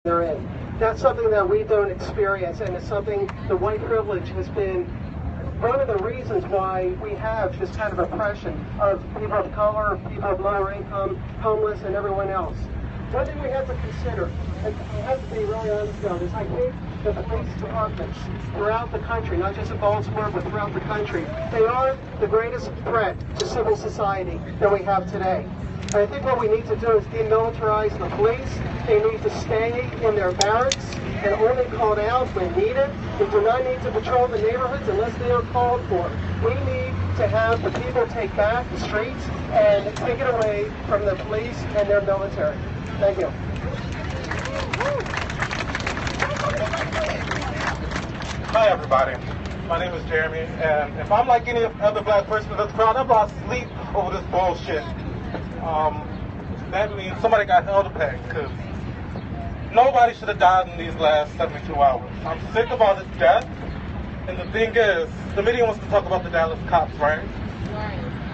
they're in. That's something that we don't experience, and it's something the white privilege has been one of the reasons why we have this kind of oppression of people of color, people of lower income, homeless, and everyone else. One thing we have to consider, and I have to be really honest about this, I think the police departments throughout the country, not just in Baltimore, but throughout the country, they are the greatest threat to civil society that we have today. And I think what we need to do is demilitarize the police. They need to stay in their barracks and only called out when needed. We do not need to patrol the neighborhoods unless they are called for. We need to have the people take back the streets and take it away from the police and their military. Thank you. Hi everybody, my name is Jeremy, and if I'm like any other black person in this crowd, I'm lost sleep over this bullshit. That means somebody got hell to pay, because nobody should have died in these last 72 hours. I'm sick of all this death, and the thing is, the media wants to talk about the Dallas cops, right?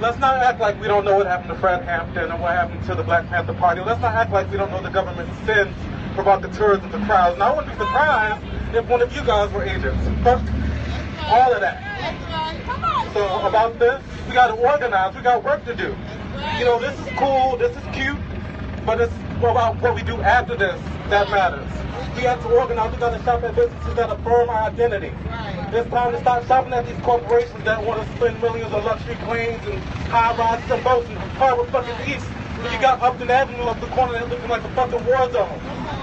Let's not act like we don't know what happened to Fred Hampton and what happened to the Black Panther Party. Let's not act like we don't know the government's sins for about the tours and the crowds. And I wouldn't be surprised if one of you guys were agents. Fuck all of that. So about this, we got to organize. We got work to do. You know, this is cool, this is cute, but it's about what we do after this that matters. We have to organize. We got to shop at businesses that affirm our identity. It's time to stop shopping at these corporations that want to spend millions on luxury planes and high rises and boats and horrible fucking east. You got Upton Avenue up the corner that looking like a fucking war zone.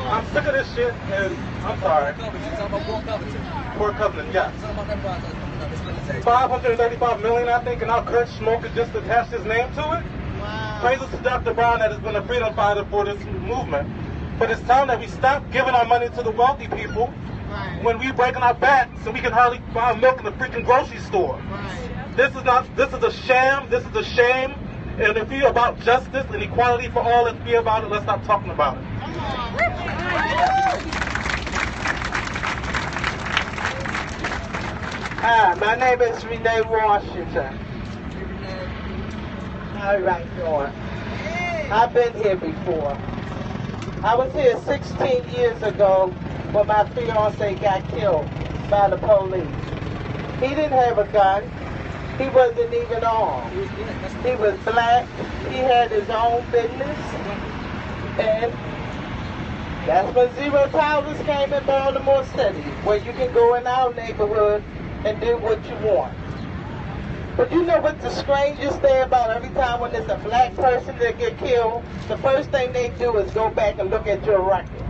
I'm sick of this shit, and I'm sorry. Port Covenant, yes. 535 million, I think, and our Kurt Schmoker just attached his name to it. Praises to Dr. Brown that has been a freedom fighter for this movement. But it's time that we stop giving our money to the wealthy people when we breaking our backs and we can hardly buy milk in the freaking grocery store. This is a sham, this is a shame. And if you're about justice and equality for all, let's be about it, let's stop talking about it. Hi, my name is Renee Washington. All right, Lord. I've been here before. I was here 16 years ago when my fiance got killed by the police. He didn't have a gun. He wasn't even armed. He was black. He had his own business. And that's when Zero Tolerance came in Baltimore City, where you can go in our neighborhood and do what you want. But you know what's the strangest thing about every time when there's a black person that get killed, the first thing they do is go back and look at your record.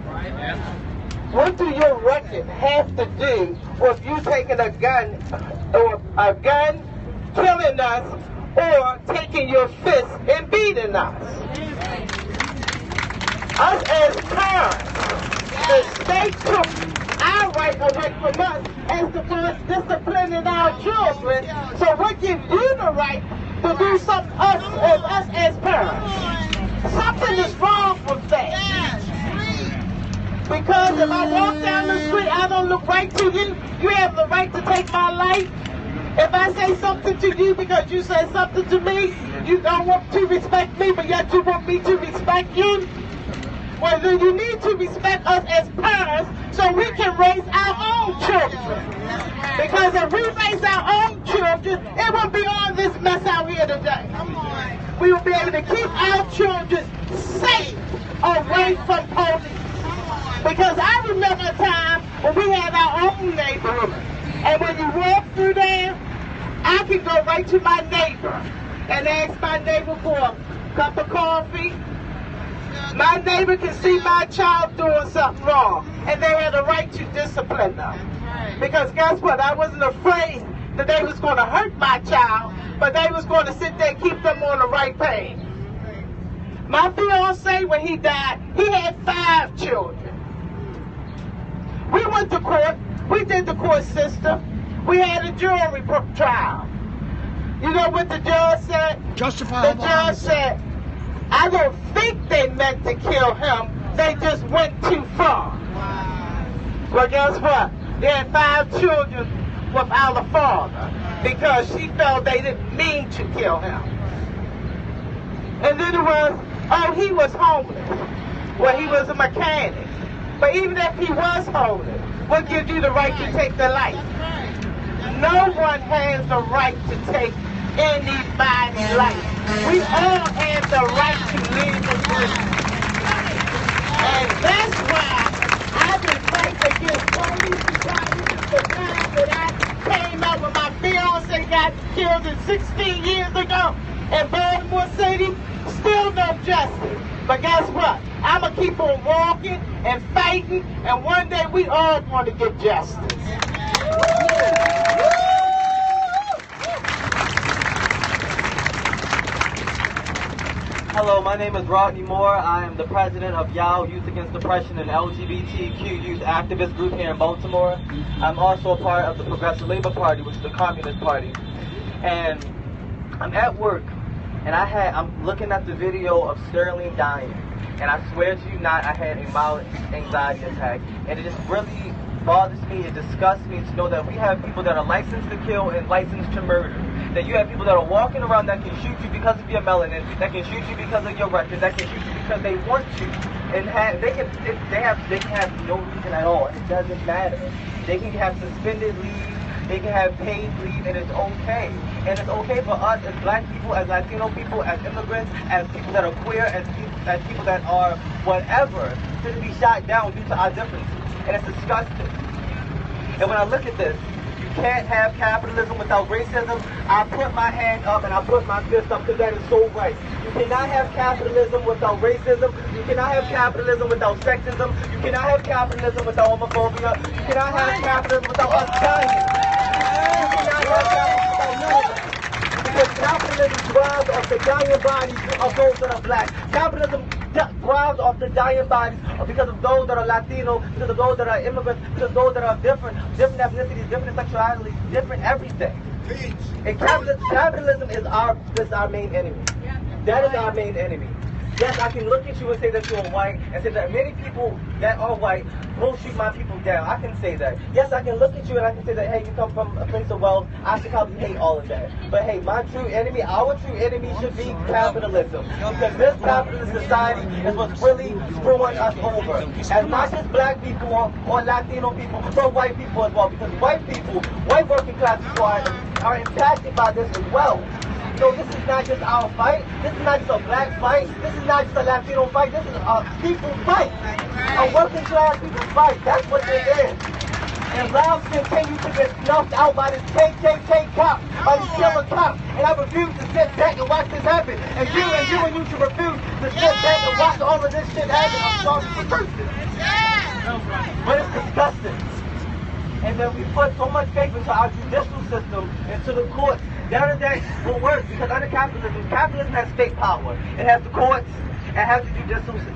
What do your record have to do with you taking a gun, killing us, or taking your fist and beating us? Us as parents, the state took our right away from us as the first disciplining our children. So what gives you the right to do something us as parents? Something is wrong with that. Because if I walk down the street, I don't look right to you, you have the right to take my life. If I say something to you because you said something to me, you don't want to respect me, but yet you want me to respect you. Well, then you need to respect us as parents so we can raise our own children. Because if we raise our own children, it won't be all this mess out here today. We will be able to keep our children safe away from police. Because I remember a time when we had our own neighborhood. And when you walk through there, I can go right to my neighbor and ask my neighbor for a cup of coffee. My neighbor can see my child doing something wrong, and they had a right to discipline them. Because guess what? I wasn't afraid that they was going to hurt my child, but they was going to sit there and keep them on the right page. My fiance, when he died, he had 5 children. We went to court. We did the court system. We had a jury trial. You know what the judge said? Justifiable. The judge said, I don't think they meant to kill him. They just went too far. Well, guess what? They had 5 children without a father because she felt they didn't mean to kill him. And then it was, oh, he was homeless. Well, he was a mechanic. But even if he was holy, what gives you the right to take their life? No one has the right to take anybody's life. We all have the right to live and breathe. And that's why I've been fighting against police brutality since the time that I came out when my fiance got killed 16 years ago in Baltimore City. Still no justice. But guess what? I'm going to keep on walking and fighting, and one day we all going to get justice. Hello, my name is Rodney Moore. I am the president of YOW, Youth Against Depression, and LGBTQ youth activist group here in Baltimore. I'm also a part of the Progressive Labor Party, which is the Communist Party. And I'm at work, and I'm looking at the video of Sterling dying. And I swear to you not, I had a mild anxiety attack. And it just really bothers me, it disgusts me to know that we have people that are licensed to kill and licensed to murder. That you have people that are walking around that can shoot you because of your melanin, that can shoot you because of your record, that can shoot you because they want to. And they can have no reason at all. It doesn't matter. They can have suspended leave, they can have paid leave, and it's okay. And it's okay for us as black people, as Latino people, as immigrants, as people that are queer, as people that are whatever, to be shot down due to our differences. And it's disgusting. And when I look at this, you can't have capitalism without racism. I put my hand up and I put my fist up because that is so right. You cannot have capitalism without racism. You cannot have capitalism without sexism. You cannot have capitalism without homophobia. You cannot have capitalism without us dying. You cannot have capitalism without none of that. Because capitalism thrives off the dying bodies of those that are black. Capitalism thrives off the dying bodies because of those that are Latino, because of those that are immigrants, because of those that are different ethnicities, different sexualities, different everything. And capitalism is our main enemy. That is our main enemy. Yes, I can look at you and say that you're white and say that many people that are white will shoot my people down. I can say that. Yes, I can look at you and I can say that, hey, you come from a place of wealth. I should probably hate all of that. But hey, my true enemy, our true enemy should be capitalism. Because this capitalist society is what's really screwing us over. And not just black people or Latino people, but white people as well. Because white people, white working class people are impacted by this as well. So this is not just our fight. This is not just a black fight. This is not just a Latino fight. This is a people fight. A working class people fight. That's what it is. And lives continue to get snuffed out by this KKK cop, by this killer cop. And I refuse to sit back and watch this happen. And you should refuse to sit back and watch all of this shit happen. I'm sorry for cursing. But it's disgusting. And then we put so much faith into our judicial system, into the courts. None of that will work because under capitalism has state power. It has the courts, it has the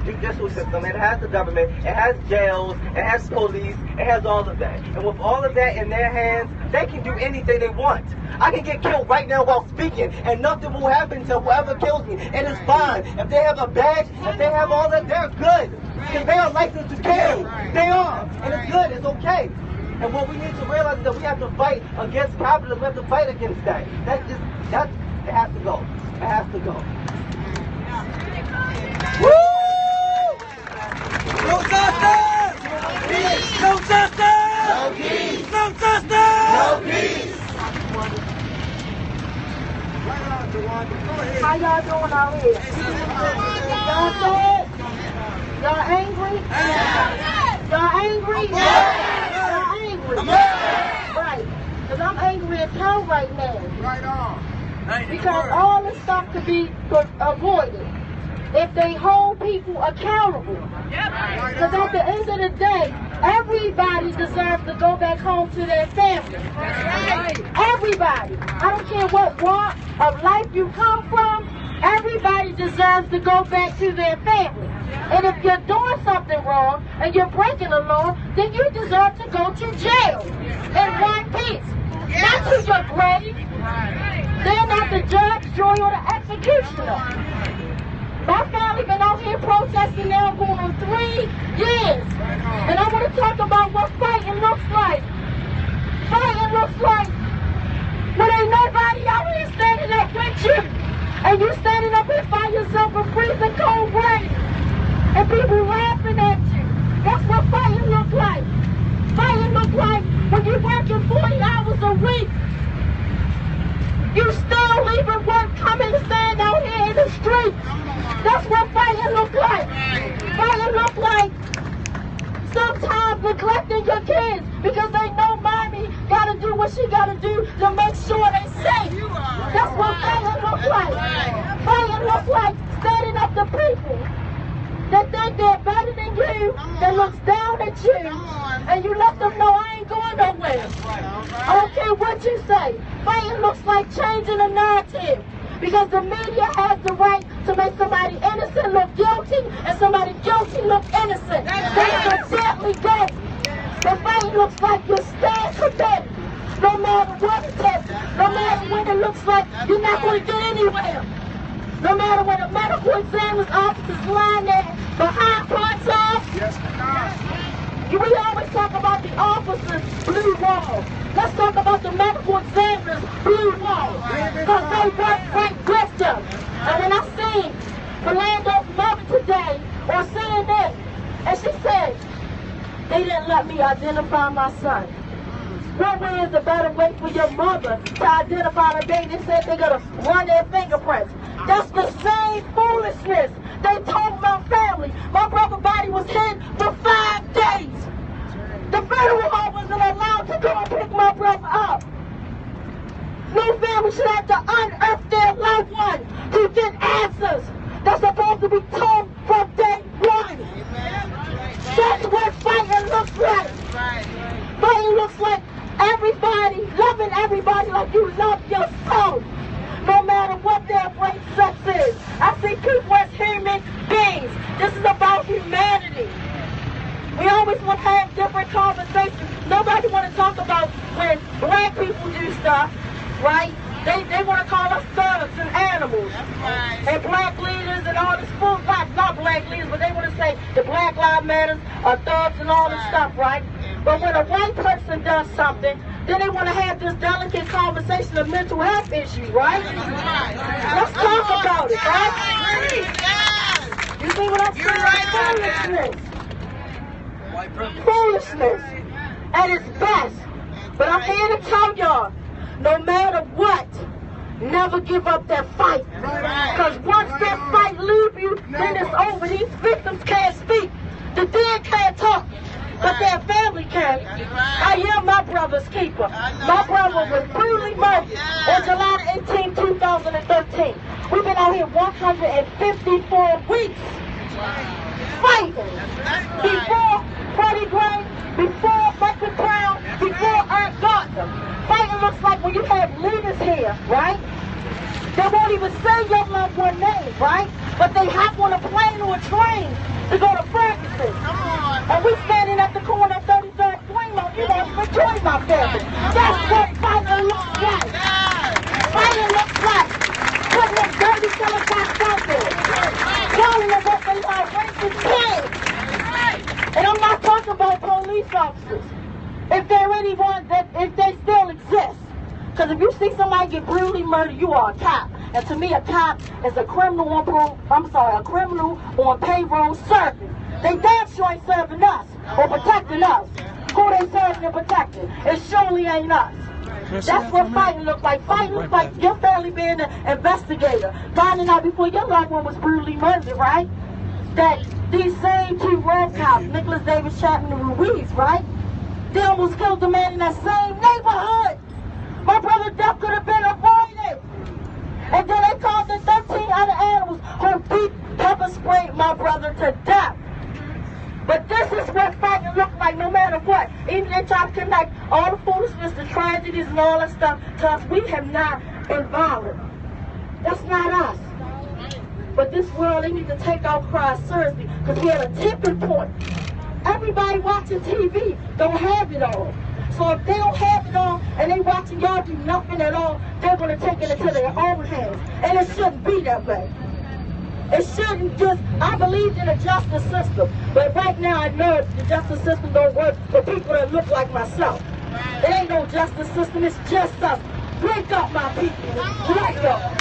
judicial system, it has the government, it has jails, it has police, it has all of that. And with all of that in their hands, they can do anything they want. I can get killed right now while speaking, and nothing will happen to whoever kills me, and it's fine. If they have a badge, if they have all that, they're good. Because they are licensed to kill. They are. And it's good, it's okay. And what we need to realize is that we have to fight against capitalism. We have to fight against that. It has to go. It has to go. Woo! No justice! No justice! No peace! No justice! No peace! How y'all doing out here? Y'all sad? Y'all angry? Y'all angry? Y'all angry? Right. Because I'm angry as hell right now. Right on. Because all this stuff could be avoided if they hold people accountable. Because at the end of the day, everybody deserves to go back home to their family. Everybody. I don't care what walk of life you come from, everybody deserves to go back to their family. And if you're doing something wrong and you're breaking the law, then you deserve to go to jail in one piece. Not to your grave. They're not the judge, jury, or the executioner. My family been out here protesting now going on 3 years. And I want to talk about what fighting looks like. Fighting looks like when ain't nobody out here standing up with you. And you standing up here by yourself in freezing cold rain. And people laughing at you. That's what fighting working 40 hours a week. You still leaving work, coming and stand out here in the streets. That's what fighting look like. Fighting look like sometimes neglecting your kids because they know mommy gotta do what she gotta do to make sure they safe. That's what fighting look like. Fighting look like standing up to people that think they're better than you, that looks down at you, and you let them know I ain't going nowhere. I don't care what you say. Fighting looks like changing the narrative because the media has the right to make somebody innocent look guilty and somebody guilty look innocent. That's exactly that. The fighting looks like you stand committed, no matter what it takes, no matter when it looks like you're not going to get anywhere. No matter when the medical examiner's office is lying there behind parts off. We always talk about the officers' blue wall. Let's talk about the medical examiner's blue wall. Because they work right with them. And when I seen Philando's mother today on CNN, and she said, they didn't let me identify my son. What way is a better way for your mother to identify the baby? They said they're going to run their fingerprints. That's the same foolishness they told my family. My brother's body was hid for 5 days. The funeral home wasn't allowed to go and pick my brother up. No family should have to unearth their loved one to get answers that's supposed to be told from day one. That's what fighting looks like. Fighting looks like everybody, loving everybody like you love yourself. No matter what their race, sex is. I see people as human beings. This is about humanity. We always want to have different conversations. Nobody want to talk about when black people do stuff, right? They want to call us thugs and animals. And black leaders and all this fool, not black leaders, but they want to say the Black Lives Matter are thugs and all this stuff, right? But when a white person does something, then they want to have this delicate conversation of mental health issues, right? Let's talk about it, right? You see what I'm saying? Foolishness. Foolishness at its best. But I'm here to tell y'all, no matter what, never give up that fight. Because once that fight leaves you, then it's over. These victims can't speak. The dead can't talk. But their family can. I am my brother's keeper. My brother was brutally murdered on July 18, 2013. We've been out here 154 weeks fighting. Before Freddie Gray, before Michael Brown, before Art Gardner. Fighting looks like when you have leaders here, right? They won't even say your loved one name, right? But they hop on a plane or a train to go to Ferguson. And we standing at the corner of 33rd Greenlawn, you know, rejoin my family. That's what fighting looks like. Fighting looks like putting them dirty Democrats out there. Telling them what they are racist kids. And I'm not talking about police officers. If they're anyone that, if they still exist. Because if you see somebody get brutally murdered, you are a cop. And to me, a cop is a criminal a criminal on payroll serving. They damn sure ain't serving us or protecting us. Who they serving and protecting? It surely ain't us. That's what fighting looks like. Fighting looks like your family being an investigator. Finding out before your loved one was brutally murdered, right? That these same two road cops, Nicholas Davis Chapman and Ruiz, right? They almost killed the man in that same neighborhood. My brother's death could have been avoided. And then they called the 13 other animals who beat, pepper sprayed my brother to death. But this is what fighting looks like no matter what. Even they try to connect all the foolishness, the tragedies and all that stuff to us. We have not been violent. That's not us. But this world, they need to take our cries seriously because we're at a tipping point. Everybody watching TV don't have it all. So if they don't have it all and they watching y'all do nothing at all, they're going to take it into their own hands. And it shouldn't be that way. It shouldn't just, I believe in a justice system, but right now I know the justice system don't work for people that look like myself. It ain't no justice system, it's just us. Wake up, my people. Wake up.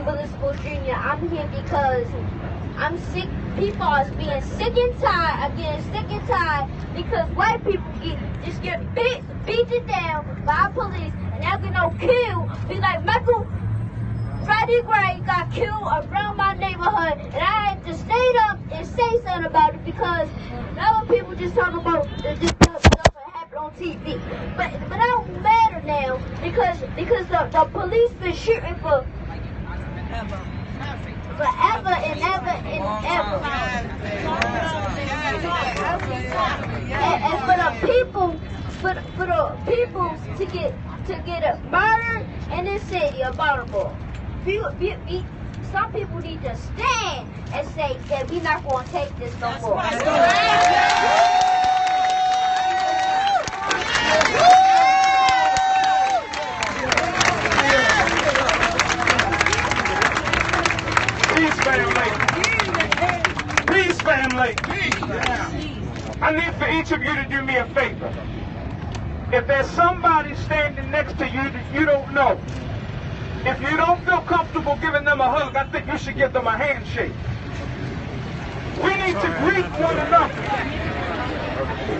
Willis Bush Jr. I'm here because I'm sick. People are being sick and tired. I'm getting sick and tired because white people get beaten down by police and they're getting killed. Be like Michael Freddie Gray got killed around my neighborhood, and I had to stand up and say something about it because other people just talk about this stuff that happened on TV. But it don't matter now because the police been shooting for forever and ever and ever. And for the people to get murdered in this city of Baltimore. Some people need to stand and say that we're not going to take this no more. Peace, family. Peace, family. I need for each of you to do me a favor. If there's somebody standing next to you that you don't know, if you don't feel comfortable giving them a hug, I think you should give them a handshake. We need to greet one another.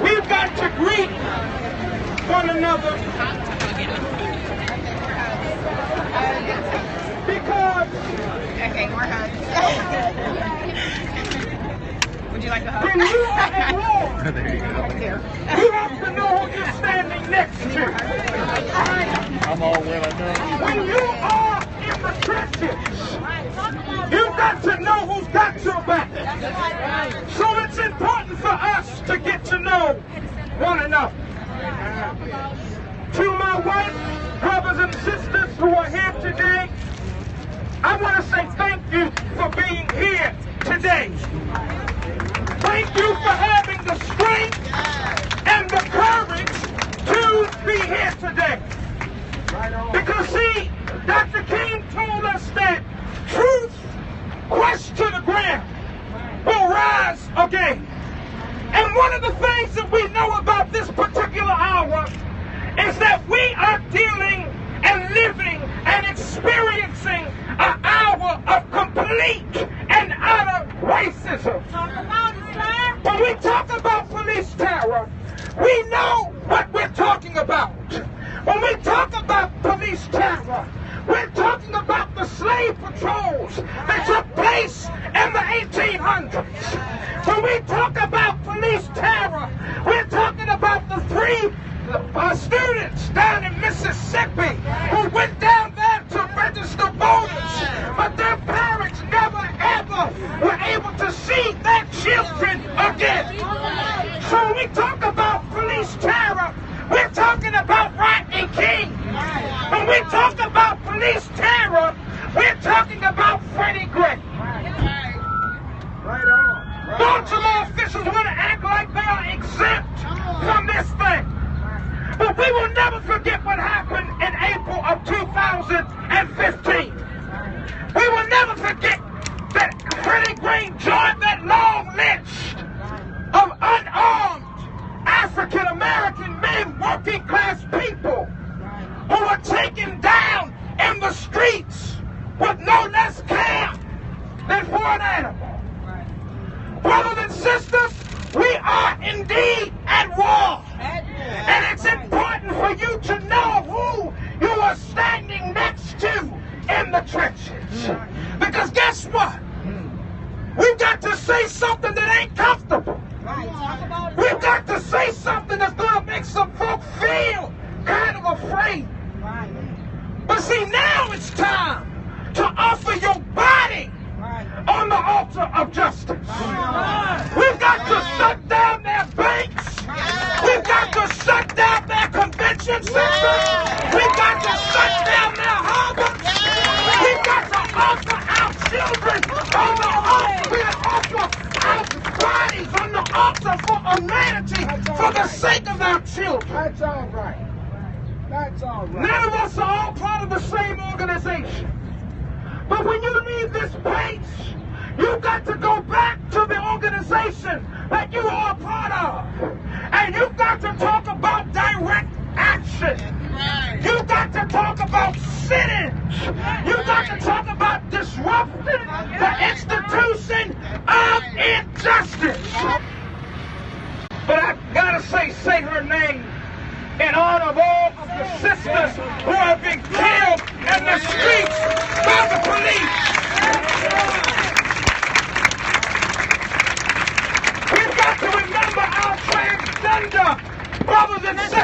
We've got to greet one another because Would you like to hug? when you are at war, you have to know who you're standing next to. I'm all well enough. When you are in the trenches, you've got to know who's got your back. So it's important for us to get to know one another. To my white brothers and sisters who are here today, I want to say thank you for being here today. Thank you for having the strength and the courage to be here today. Because see, Dr. King told us that truth, crushed to the ground, will rise again. And one of the things that we know about this particular hour is that we are dealing and living and experiencing an hour of complete and utter racism. When we talk about police terror, we know what we're talking about. When we talk about police terror, we're talking about the slave patrols that took place in the 1800s. When we talk about police terror, we're talking about the three students down in Mississippi who went down there to register voters, but their parents never ever were able to see their children again. So when we talk about police terror, we're talking about Rodney King. When we talk about police terror, we're talking about Freddie Gray. Right on. Baltimore officials want to act like they are exempt from this thing. But we will never forget what happened in April of 2015. We will never forget that Freddie Gray joined that long list of unarmed African-American men, working-class people who were taken down in the streets with no less care than for an animal. Brothers and sisters, we are indeed at war. And it's important for you to know who you are standing next to in the trenches. Because guess what? We've got to say something that ain't comfortable. We've got to say something that's going to make some folk feel kind of afraid. But see, now it's time to offer your body on the altar of justice. We've got to shut down their banks. We've got to shut down their convention centers. We've got to shut down their harbors. We've got to offer our children on the altar. We offer our bodies on the altar for humanity, for the sake of our children. That's all right. That's all right. None of us are all part of the same organization. But when you leave this place, you've got to go back to the organization that you are a part of. And you've got to talk about direct action. You've got to talk about sit-ins. You've got to talk about her name in honor of all of the sisters who have been killed in the streets by the police. We've got to remember our transgender brothers and sisters.